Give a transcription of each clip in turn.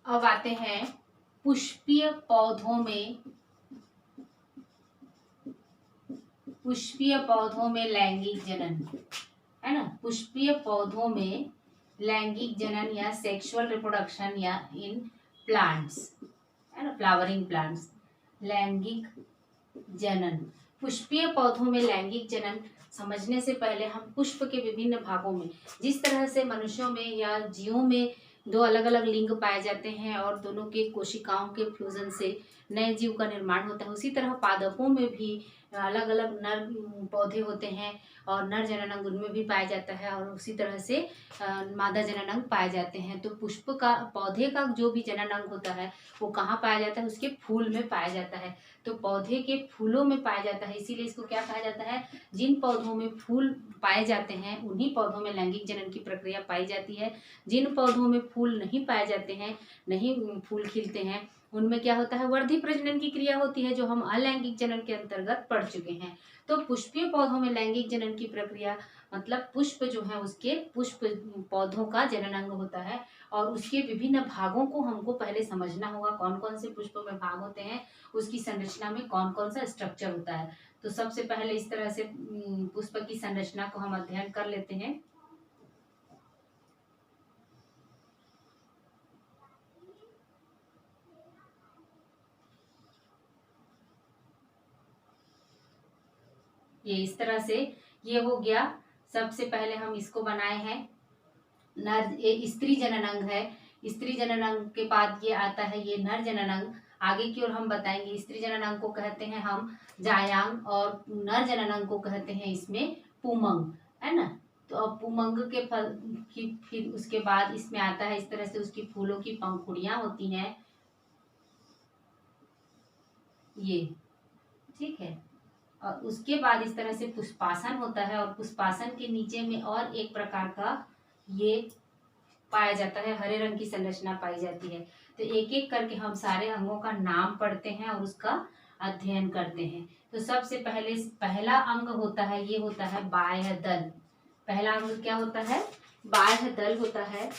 अब आते हैं पुष्पीय पौधों में, पुष्पीय पौधों में लैंगिक जनन, है ना। पुष्पीय पौधों में लैंगिक जनन या सेक्सुअल रिप्रोडक्शन या इन प्लांट्स, है ना, फ्लावरिंग प्लांट्स। लैंगिक जनन, पुष्पीय पौधों में लैंगिक जनन समझने से पहले हम पुष्प के विभिन्न भागों में, जिस तरह से मनुष्यों में या जीवों में दो अलग अलग लिंग पाए जाते हैं और दोनों के कोशिकाओं के फ्यूजन से नए जीव का निर्माण होता है, उसी तरह पादपों में भी अलग अलग नर पौधे होते हैं और नर जननांग उनमें भी पाया जाता है और उसी तरह से मादा जननांग पाए जाते हैं। तो पुष्प का, पौधे का जो भी जननांग होता है वो कहाँ पाया जाता है, उसके फूल में पाया जाता है। तो पौधे के फूलों में पाया जाता है, इसीलिए इसको क्या कहा जाता है, जिन पौधों में फूल पाए जाते हैं उन्हीं पौधों में लैंगिक जनन की प्रक्रिया पाई जाती है। जिन पौधों में फूल नहीं पाए जाते हैं, नहीं फूल खिलते हैं, उनमें क्या होता है, वर्धी प्रजनन की क्रिया होती है, जो हम अलैंगिक जनन के अंतर्गत पढ़ चुके हैं। तो पुष्पीय पौधों में लैंगिक जनन की प्रक्रिया मतलब पुष्प जो है उसके पुष्प पौधों का जननांग होता है और उसके विभिन्न भागों को हमको पहले समझना होगा, कौन कौन से पुष्प में भाग होते हैं, उसकी संरचना में कौन कौन सा स्ट्रक्चर होता है। तो सबसे पहले इस तरह से पुष्प की संरचना को हम अध्ययन कर लेते हैं। ये इस तरह से ये हो गया। सबसे पहले हम इसको बनाए हैं नर, ये स्त्री जननांग है। स्त्री जननांग के बाद ये आता है ये नर जननांग। आगे की ओर हम बताएंगे स्त्री जननांग को कहते हैं हम जायांग और नर जननांग को कहते हैं इसमें पुमंग, है ना। तो अब पुमंग के फल की फिर उसके बाद इसमें आता है इस तरह से उसकी फूलों की पंखुड़ियां होती हैं ये, ठीक है। और उसके बाद इस तरह से पुष्पासन होता है और पुष्पासन के नीचे में और एक प्रकार का ये पाया जाता है, हरे रंग की संरचना पाई जाती है। तो एक एक करके हम सारे अंगों का नाम पढ़ते हैं और उसका अध्ययन करते हैं। तो सबसे पहले पहला अंग होता है, ये होता है बाह्य दल। पहला अंग क्या होता है, बाह्य दल होता है।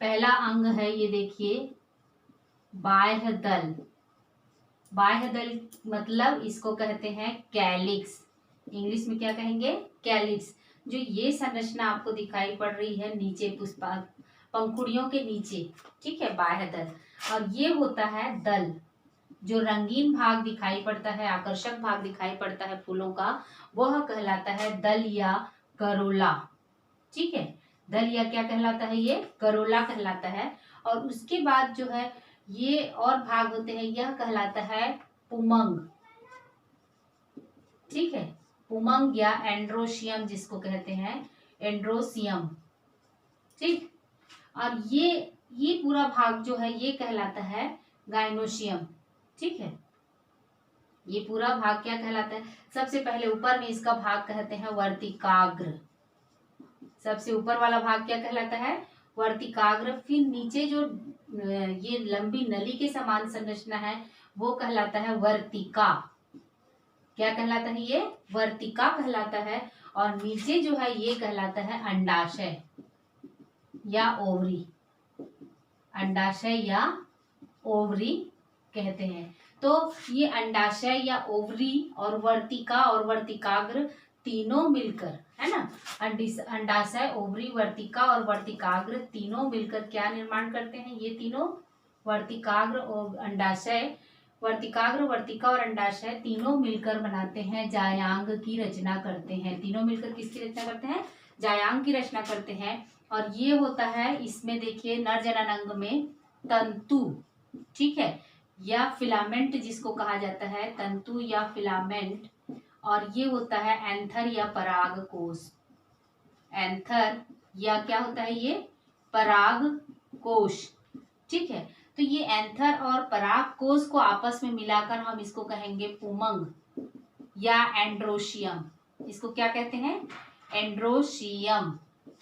पहला अंग है ये देखिए बाह्य दल। बाह्य दल मतलब इसको कहते हैं कैलिक्स, इंग्लिश में क्या कहेंगे, कैलिक्स। जो ये संरचना आपको दिखाई पड़ रही है नीचे पुष्पा पंखुड़ियों के नीचे, ठीक है, बाह्य दल। और ये होता है दल, जो रंगीन भाग दिखाई पड़ता है, आकर्षक भाग दिखाई पड़ता है फूलों का, वह कहलाता है दल या करोला, ठीक है। दल या क्या कहलाता है, ये करोला कहलाता है। और उसके बाद जो है ये और भाग होते हैं, यह कहलाता है पुमंग, ठीक है। पुमंग या एंड्रोशियम जिसको कहते हैं, एंड्रोसियम, ठीक। और ये पूरा भाग जो है ये कहलाता है गाइनोशियम, ठीक है। ये पूरा भाग क्या कहलाता है, सबसे पहले ऊपर में इसका भाग कहते हैं वर्तिकाग्र। सबसे ऊपर वाला भाग क्या कहलाता है, वर्तिकाग्र। फिर नीचे जो ये लंबी नली के समान संरचना है वो कहलाता है वर्तिका। क्या कहलाता है, ये वर्तिका कहलाता है। और नीचे जो है ये कहलाता है अंडाशय या ओवरी। अंडाशय या ओवरी कहते हैं। तो ये अंडाशय या ओवरी और वर्तिका और वर्तिकाग्र तीनों मिलकर, है ना, अंडाशय, ओवरी, वर्तिका और वर्तिकाग्र तीनों मिलकर क्या निर्माण करते हैं, ये तीनों वर्तिकाग्र और अंडाशय, वर्तिकाग्र, वर्तिका और अंडाशय तीनों मिलकर बनाते हैं जायांग की रचना करते हैं। तीनों मिलकर किसकी रचना करते हैं, जायांग की रचना करते हैं। और ये होता है इसमें देखिए नर जननांग में तंतु, ठीक है, या फिलामेंट जिसको कहा जाता है, तंतु या फिलामेंट। और ये होता है एंथर या पराग कोश। एंथर या क्या होता है, ये पराग कोश, ठीक है। तो ये एंथर और पराग कोश को आपस में मिलाकर हम इसको कहेंगे पुमंग या एंड्रोशियम। इसको क्या कहते हैं, एंड्रोशियम,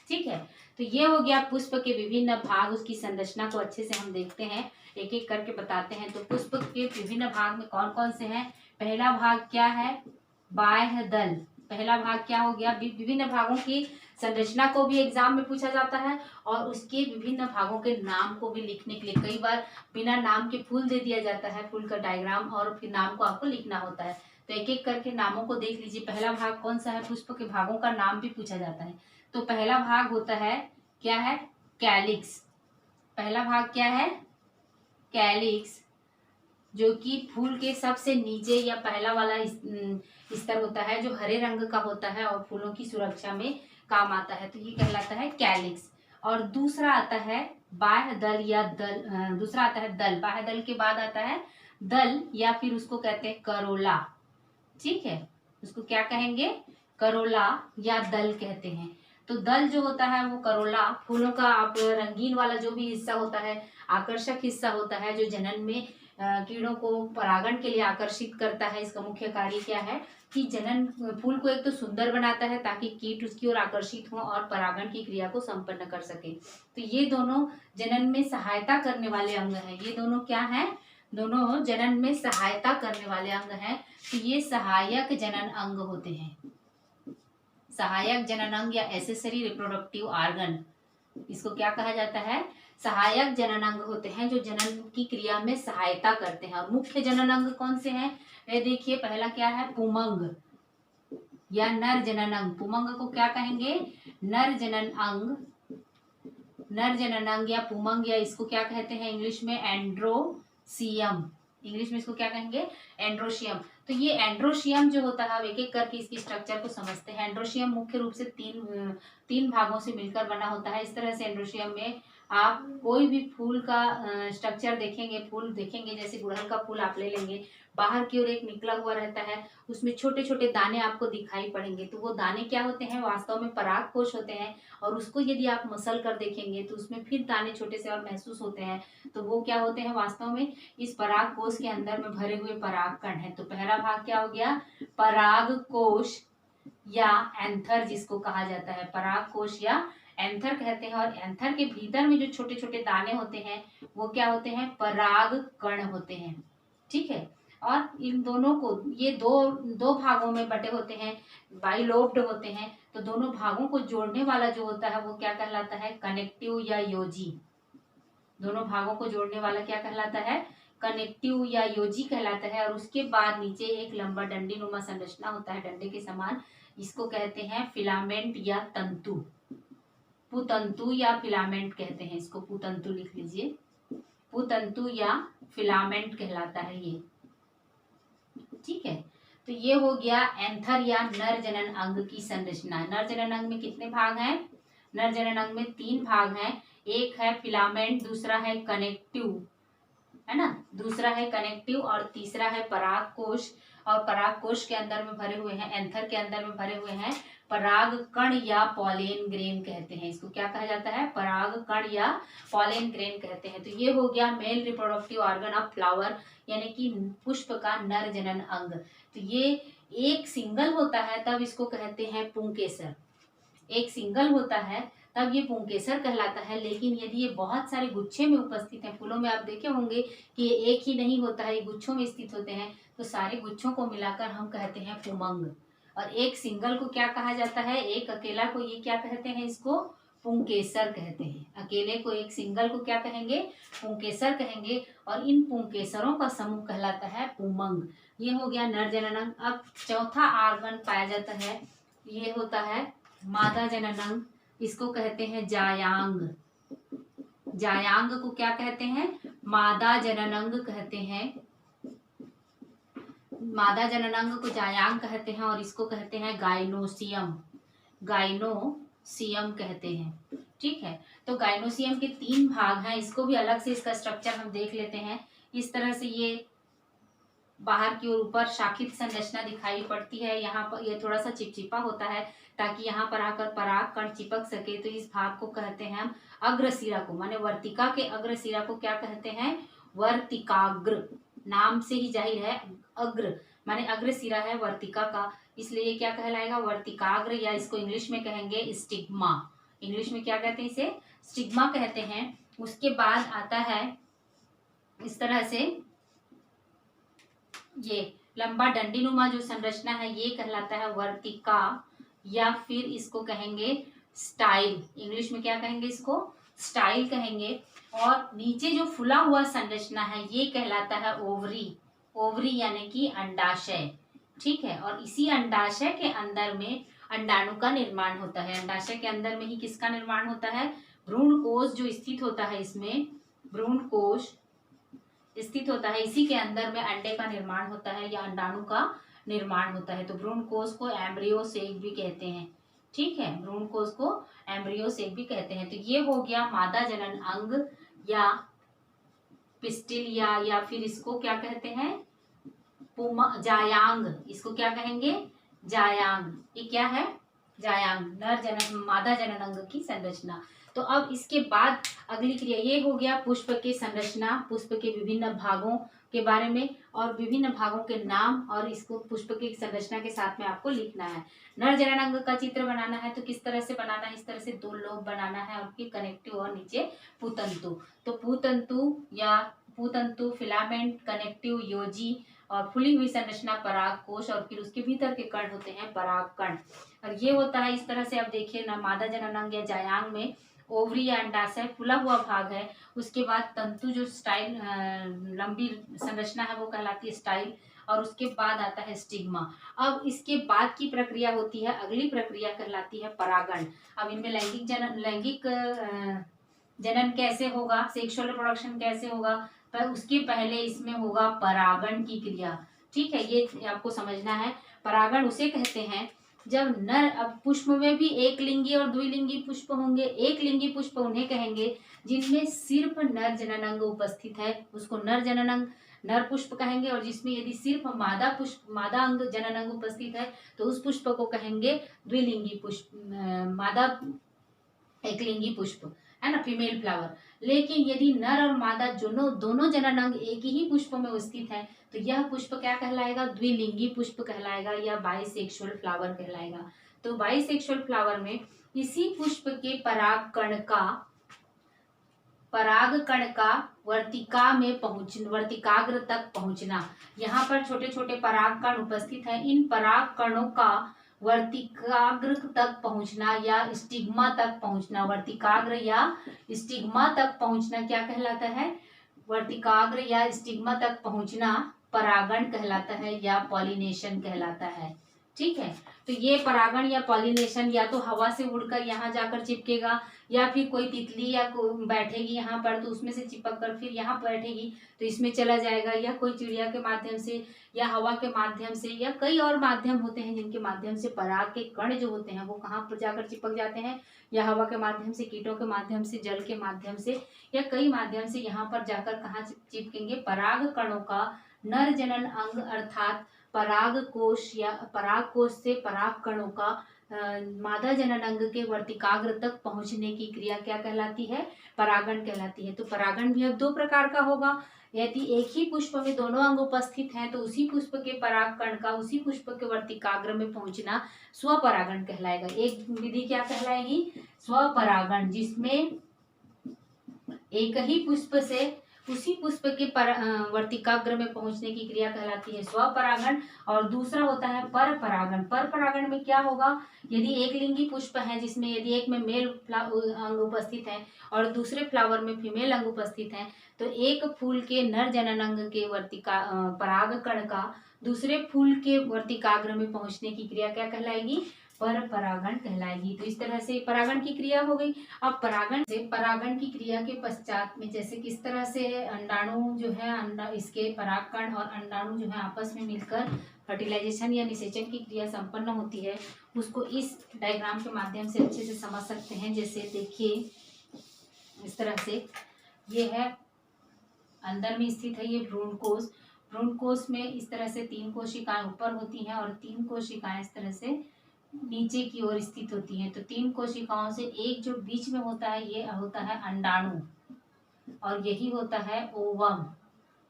ठीक है। तो ये हो गया पुष्प के विभिन्न भाग, उसकी संरचना को अच्छे से हम देखते हैं, एक एक करके बताते हैं। तो पुष्प के विभिन्न भाग में कौन कौन से हैं, पहला भाग क्या है, बाह्य दल, पहला भाग क्या हो गया, विभिन्न भागों की संरचना को भी एग्जाम में पूछा जाता है और उसके विभिन्न भागों के नाम को भी लिखने के लिए कई बार बिना नाम के फूल दे दिया जाता है, फूल का डायग्राम, और फिर नाम को आपको लिखना होता है। तो एक एक करके नामों को देख लीजिए। पहला भाग कौन सा है, पुष्प के भागों का नाम भी पूछा जाता है। तो पहला भाग होता है, क्या है, कैलिक्स। पहला भाग क्या है, कैलिक्स, जो कि फूल के सबसे नीचे या पहला वाला स्तर होता है, जो हरे रंग का होता है और फूलों की सुरक्षा में काम आता है, तो ये कहलाता है कैलिक्स। और दूसरा आता है बाह्य दल या दल, दूसरा आता है दल। बाह्य दल के बाद आता है दल, या फिर उसको कहते हैं करोला। ठीक है, उसको क्या कहेंगे, करोला या दल कहते हैं। तो दल जो होता है वो करोला, फूलों का आप रंगीन वाला जो भी हिस्सा होता है, आकर्षक हिस्सा होता है, जो जनन में कीड़ों को परागण के लिए आकर्षित करता है। इसका मुख्य कार्य क्या है कि जनन, फूल को एक तो सुंदर बनाता है ताकि कीट उसकी ओर आकर्षित हो और परागण की क्रिया को संपन्न कर सके। तो ये दोनों जनन में सहायता करने वाले अंग हैं। ये दोनों क्या हैं, दोनों जनन में सहायता करने वाले अंग हैं। तो ये सहायक जनन अंग होते हैं। सहायक जनन अंग या एसेसरी रिप्रोडक्टिव ऑर्गन, इसको क्या कहा जाता है, सहायक जनन अंग होते हैं, जो जनन की क्रिया में सहायता करते हैं। और मुख्य जनन अंग कौन से हैं, ये देखिए। पहला क्या है, पुमंग या नर जनन अंग। पुमंग को क्या कहेंगे, नर जनन अंग। नर जनन अंग या पुमंग, या इसको क्या कहते हैं इंग्लिश में, एंड्रोसियम। इंग्लिश में इसको क्या कहेंगे, एंड्रोशियम। तो ये एंड्रोशियम जो होता है, अब एक एक करके इसकी स्ट्रक्चर को समझते हैं। एंड्रोशियम मुख्य रूप से तीन भागों से मिलकर बना होता है। इस तरह से एंड्रोशियम में आप कोई भी फूल का स्ट्रक्चर देखेंगे, फूल देखेंगे, जैसे गुड़हल का फूल आप ले लेंगे, बाहर की ओर एक निकला हुआ रहता है, उसमें छोटे छोटे दाने आपको दिखाई पड़ेंगे। तो वो दाने क्या होते हैं, वास्तव में पराग कोश होते हैं। और उसको यदि आप मसल कर देखेंगे तो उसमें फिर दाने छोटे से और महसूस होते हैं। तो वो क्या होते हैं, वास्तव में इस पराग कोश के अंदर में भरे हुए पराग कण है। तो पहला भाग क्या हो गया, पराग कोश या एंथर जिसको कहा जाता है, पराग कोश या एंथर कहते हैं। और एंथर के भीतर में जो छोटे छोटे दाने होते हैं वो क्या होते हैं, पराग कण होते हैं। ठीक है, और इन दोनों को, ये दो भागों में बटे होते हैं, बाइलोब्ड होते हैं। तो दोनों भागों को जोड़ने वाला जो होता है वो क्या कहलाता है, कनेक्टिव या योजी। दोनों भागों को जोड़ने वाला क्या कहलाता है, कनेक्टिव या योजी कहलाता है। और उसके बाद नीचे एक लंबा डंडी नुमा संरचना होता है, डंडे के समान, इसको कहते हैं फिलामेंट या तंतु। पुतंतु या फिलामेंट कहते हैं इसको, पुतंतु लिख लीजिए, पुतंतु या फिलामेंट कहलाता है ये। ठीक है, तो ये हो गया एंथर या नर जनन अंग की संरचना। नर जनन अंग में कितने भाग हैं, नर जनन अंग में 3 भाग हैं। एक है फिलामेंट, दूसरा है कनेक्टिव, है ना, दूसरा है कनेक्टिव, और तीसरा है पराग कोश। और पराग कोश के अंदर में भरे हुए हैं, एंथर के अंदर में भरे हुए हैं पराग कण या पॉलेन ग्रेन कहते हैं। इसको क्या कहा जाता है, पराग कण या पॉलेन ग्रेन कहते हैं। तो ये हो गया male reproductive organ of flower, यानी कि पुष्प का नर जनन अंग। तो ये एक सिंगल होता है तब इसको कहते हैं पुंकेसर। एक सिंगल होता है तब ये पुंकेसर कहलाता है। लेकिन यदि ये बहुत सारे गुच्छे में उपस्थित हैं, फूलों में आप देखे होंगे कि ये एक ही नहीं होता है, ये गुच्छों में स्थित होते हैं, तो सारे गुच्छों को मिलाकर हम कहते हैं पुमंग। और एक सिंगल को क्या कहा जाता है, एक अकेला को ये क्या कहते हैं, इसको पुंकेसर कहते हैं। अकेले को, एक सिंगल को क्या कहेंगे, पुंकेसर कहेंगे। और इन पुंकेसरों का समूह कहलाता है पुमंग। ये हो गया नर जनन अंग। अब चौथा ऑर्गन पाया जाता है, ये होता है मादा जनन अंग। इसको कहते हैं जायांग। जायांग को क्या कहते हैं, मादा जनन अंग कहते हैं। मादा जनन अंग को जायांग कहते हैं। और इसको कहते हैं गाइनोसियम। गाइनोसियम कहते हैं। ठीक है, तो गाइनोसियम के 3 भाग हैं। इसको भी अलग से इसका स्ट्रक्चर हम देख लेते हैं। इस तरह से ये बाहर की ओर ऊपर शाखित संरचना दिखाई पड़ती है। यहाँ पर ये थोड़ा सा चिपचिपा होता है ताकि यहाँ पर आकर पराग कण चिपक सके। तो इस भाग को कहते हैं हम अग्रशिरा को, माने वर्तिका के अग्रशिरा को क्या कहते हैं, वर्तिकाग्र। नाम से ही जाहिर है, अग्र माने अग्रशिरा है वर्तिका का, इसलिए ये क्या कहलाएगा, वर्तिकाग्र, या इसको इंग्लिश में कहेंगे स्टिग्मा। इंग्लिश में क्या कहते हैं, इसे स्टिग्मा कहते हैं। उसके बाद आता है इस तरह से ये लंबा डंडीनुमा जो संरचना है ये कहलाता है वर्तिका, या फिर इसको कहेंगे स्टाइल। इंग्लिश में क्या कहेंगे, इसको स्टाइल कहेंगे। और नीचे जो फुला हुआ संरचना है ये कहलाता है ओवरी। ओवरी यानी कि अंडाशय, ठीक है। और इसी अंडाशय के अंदर में अंडाणु का निर्माण होता है। अंडाशय के अंदर में ही किसका निर्माण होता है, भ्रूण कोश जो स्थित होता है, इसमें भ्रूण कोश स्थित होता है, इसी के अंदर में अंडे का निर्माण होता है या अंडाणु का निर्माण होता है। तो भ्रूण कोश को एम्ब्रियो सेक भी कहते हैं, ठीक है, भ्रूण कोश को एम्ब्रियो सेक भी कहते हैं। तो ये हो गया मादा जनन अंग या पिस्टिल, या फिर इसको क्या कहते हैं, जायांग। इसको क्या कहेंगे, जायांग। ये क्या है, जायांग, नर जनन मादा जनन अंग की संरचना। तो अब इसके बाद अगली क्रिया, ये हो गया पुष्प की संरचना, पुष्प के विभिन्न भागों के बारे में और विभिन्न भागों के नाम, और इसको पुष्प की संरचना के साथ में आपको लिखना है। नर जनन अंग का चित्र बनाना है तो किस तरह से बनाना है, इस तरह से दो लोब बनाना है और फिर कनेक्टिव और नीचे पुतंतु। तो पुतंतु या पुतंतु, फिलामेंट, कनेक्टिव, योजी और फुली हुई संरचना पराग कोश, और फिर उसके भीतर के कण होते हैं पराग कण। और ये होता है इस तरह से। अब देखिए ना, मादा जनन अंग या जायांग में ओवरी या अंडाशय फुला हुआ भाग है, उसके बाद तंतु जो स्टाइल लंबी संरचना है वो कहलाती है स्टाइल, और उसके बाद आता है स्टिग्मा। अब इसके बाद की प्रक्रिया होती है, अगली प्रक्रिया कहलाती है परागण। अब इनमें लैंगिक जनन कैसे होगा, सेक्सुअल रिप्रोडक्शन कैसे होगा, पर उसके पहले इसमें होगा परागण की क्रिया, ठीक है, ये आपको समझना है। परागण उसे कहते हैं जब नर, अब पुष्प में भी एक लिंगी और द्विलिंगी पुष्प होंगे। एक लिंगी पुष्प उन्हें कहेंगे जिनमें सिर्फ नर जननांग उपस्थित है, उसको नर जननांग, नर पुष्प कहेंगे। और जिसमें यदि सिर्फ मादा अंग जननांग उपस्थित है तो उस पुष्प को कहेंगे द्विलिंगी पुष्प, मादा एकलिंगी पुष्प, है ना, फीमेल फ्लावर। लेकिन यदि नर और मादा दोनों जननांग एक ही पुष्प में स्थित है तो यह पुष्प क्या कहलाएगा, द्विलिंगी पुष्प कहलाएगा या बाइसेक्सुअल फ्लावर कहलाएगा। तो बाइसेक्सुअल फ्लावर में इसी पुष्प के पराग कण का वर्तिकाग्र तक पहुंचना। यहाँ पर छोटे छोटे पराग कण उपस्थित हैं, इन पराग कणों का वर्तिकाग्र तक पहुंचना या स्टिग्मा तक पहुंचना, वर्तिकाग्र या स्टिग्मा तक पहुंचना क्या कहलाता है, वर्तिकाग्र या स्टिग्मा तक पहुंचना परागण कहलाता है या पॉलिनेशन कहलाता है, ठीक है। तो ये परागण या पॉलिनेशन या तो हवा से उड़कर यहाँ जाकर चिपकेगा, या फिर कोई तितली या बैठेगी यहाँ पर तो उसमें से चिपक कर फिर यहाँ बैठेगी तो इसमें चला जाएगा, या कोई चिड़िया के माध्यम से या हवा के माध्यम से, या कई और माध्यम होते हैं जिनके माध्यम से पराग के कण जो होते हैं वो कहाँ पर जाकर चिपक जाते हैं, या हवा के माध्यम से, कीटों के माध्यम से, जल के माध्यम से, या कई माध्यम से यहाँ पर जाकर कहाँ चिपकेंगे, पराग कणों का नर जनन अंग अर्थात पराग कोश या पराग कोश से पराग कणों का मादा जनन अंग के वर्तिकाग्र तक पहुंचने की क्रिया क्या कहलाती है, परागण कहलाती है। तो परागण भी अब दो प्रकार का होगा। यदि एक ही पुष्प में दोनों अंग उपस्थित हैं तो उसी पुष्प के पराग कण का उसी पुष्प के वर्तिकाग्र में पहुंचना स्वपरागण कहलाएगा। एक विधि क्या कहलाएगी, स्वपरागण, जिसमें एक ही पुष्प से उसी पुष्प के वर्तिकाग्र में पहुंचने की क्रिया कहलाती है स्वपरागण। और दूसरा होता है परपरागण। परपरागण में क्या होगा, यदि एक लिंगी पुष्प है जिसमें यदि एक में मेल अंग उपस्थित है और दूसरे फ्लावर में फीमेल अंग उपस्थित है तो एक फूल के नर जनन अंग के पराग कण का दूसरे फूल के वर्तिकाग्र में पहुंचने की क्रिया क्या कहलाएगी, पर परागण कहलाएगी। तो इस तरह से परागण की क्रिया हो गई। अब परागण की क्रिया के पश्चात में जैसे किस तरह से अंडाणु जो है इसके परागकण और अंडाणु जो है आपस में मिलकर फर्टिलाइजेशन या निषेचन की क्रिया संपन्न होती है, उसको इस डायग्राम के माध्यम से अच्छे से समझ सकते हैं। जैसे देखिए इस तरह से ये है, अंदर में स्थित है ये भ्रूणकोश। भ्रूणकोश में इस तरह से 3 कोशिकाएं ऊपर होती हैं और 3 कोशिकाएं इस तरह से नीचे की ओर स्थित होती हैं। तो 3 कोशिकाओं से एक जो बीच में होता है ये होता है अंडाणु और यही होता है ओवम,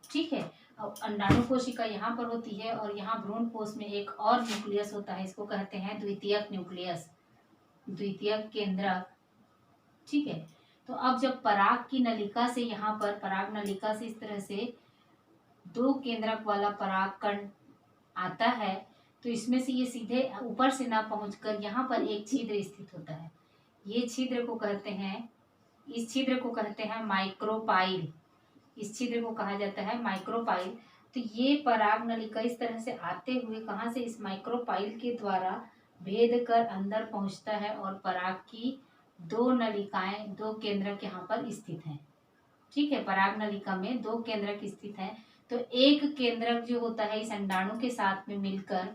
ठीक है। अब अंडाणु कोशिका यहाँ पर होती है और यहाँ भ्रूण कोश में एक और न्यूक्लियस होता है, इसको कहते हैं द्वितीयक न्यूक्लियस, द्वितीयक केंद्रक, ठीक है। तो अब जब पराग की नलिका से यहाँ पर पराग नलिका से इस तरह से 2 केंद्रक वाला पराग कण आता है तो इसमें से ये सीधे ऊपर से ना पहुंचकर यहाँ पर एक छिद्र स्थित होता है। ये छिद्र को कहते हैं, इस छिद्र को कहते हैं माइक्रोपाइल। इस छिद्र को कहा जाता है माइक्रोपाइल। तो ये पराग नलिका इस तरह से आते हुए कहाँ से, इस माइक्रोपाइल के द्वारा भेद कर अंदर पहुंचता है और पराग की दो नलिकाएं, दो केंद्रक यहाँ पर स्थित हैं। ठीक है, पराग नलिका में दो केंद्रक स्थित हैं। तो एक केंद्रक जो होता है इस अंडाणु के साथ में मिलकर,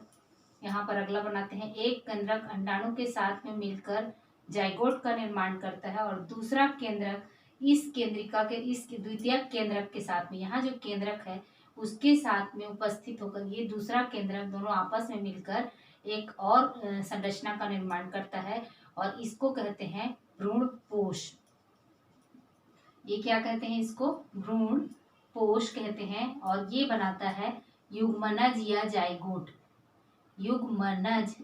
यहाँ पर अगला बनाते हैं, एक केंद्रक अंडाणु के साथ में मिलकर जाइगोट का निर्माण करता है और दूसरा केंद्रक इस केंद्रिका के, इस द्वितीयक केंद्रक के साथ में, यहाँ जो केंद्रक है उसके साथ में उपस्थित होकर ये दूसरा केंद्रक दोनों आपस में मिलकर एक और संरचना का निर्माण करता है और इसको कहते हैं भ्रूणपोष। ये क्या कहते हैं, इसको भ्रूणपोष कहते हैं। और ये बनाता है युग्मनज या जाइगोट, युग्मनज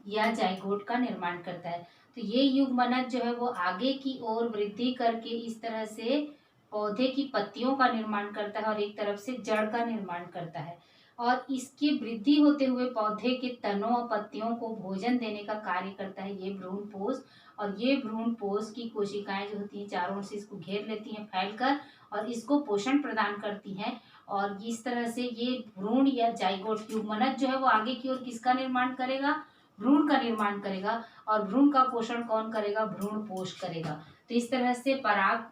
या जाइगोट का निर्माण करता है। तो ये युग्मनज जो है वो आगे की ओर वृद्धि करके इस तरह से पौधे की पत्तियों का निर्माण करता है और एक तरफ से जड़ का निर्माण करता है और इसकी वृद्धि होते हुए पौधे के तनों और पत्तियों को भोजन देने का कार्य करता है ये भ्रूणपोष। और ये भ्रूणपोष की कोशिकाएं जो होती हैं चारों ओर से इसको घेर लेती हैं फैलकर और इसको पोषण प्रदान करती हैं और इस तरह से ये भ्रूण या जाइगोट युग्मनज जो है वो आगे की ओर किसका निर्माण करेगा, भ्रूण का निर्माण करेगा और भ्रूण का पोषण कौन करेगा, भ्रूणपोष करेगा। तो इस तरह से पराग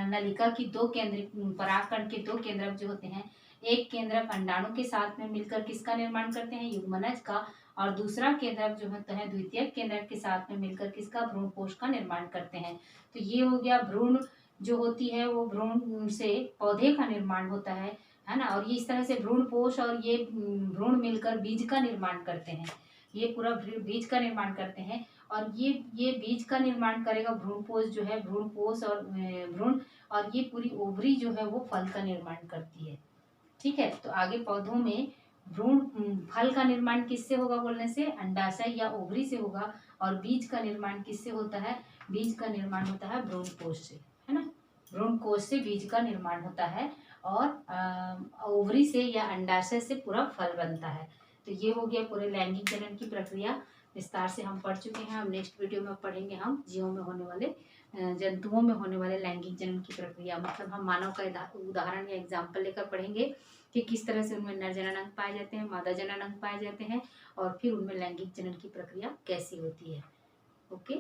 नलिका की दो केंद्र, परागकण के दो केंद्रक जो होते हैं, एक केंद्रक अंडाणु के साथ में मिलकर किसका निर्माण करते हैं, युग्मनज का, और दूसरा केंद्रक जो होता है द्वितीयक केंद्रक के साथ में मिलकर किसका, भ्रूणपोष का निर्माण करते हैं। तो ये हो गया भ्रूण जो होती है वो भ्रूण से पौधे का निर्माण होता है ना। और ये इस तरह से भ्रूणपोष और ये भ्रूण मिलकर बीज का निर्माण करते हैं, ये पूरा बीज का निर्माण करते हैं और ये बीज का निर्माण करेगा भ्रूणपोष जो है, भ्रूणपोष और भ्रूण, और ये पूरी ओवरी जो है वो फल का निर्माण करती है। ठीक है, तो आगे पौधों में भ्रूण फल का निर्माण किससे होगा बोलने से, अंडाशय या ओवरी से होगा और बीज का निर्माण किससे होता है, बीज का निर्माण होता है भ्रूणकोष से, है ना। भ्रूणकोष से बीज का निर्माण होता है और ओवरी से या अंडाशय से पूरा फल बनता है। तो ये हो गया पूरे लैंगिक जनन की प्रक्रिया, विस्तार से हम पढ़ चुके हैं। हम नेक्स्ट वीडियो में पढ़ेंगे हम जीवों में होने वाले, जंतुओं में होने वाले लैंगिक जनन की प्रक्रिया, मतलब हम मानव का उदाहरण या एग्जाम्पल लेकर पढ़ेंगे कि किस तरह से उनमें नर जनन अंग पाए जाते हैं, मादा जनन अंग पाए जाते हैं और फिर उनमें लैंगिक जनन की प्रक्रिया कैसी होती है। ओके।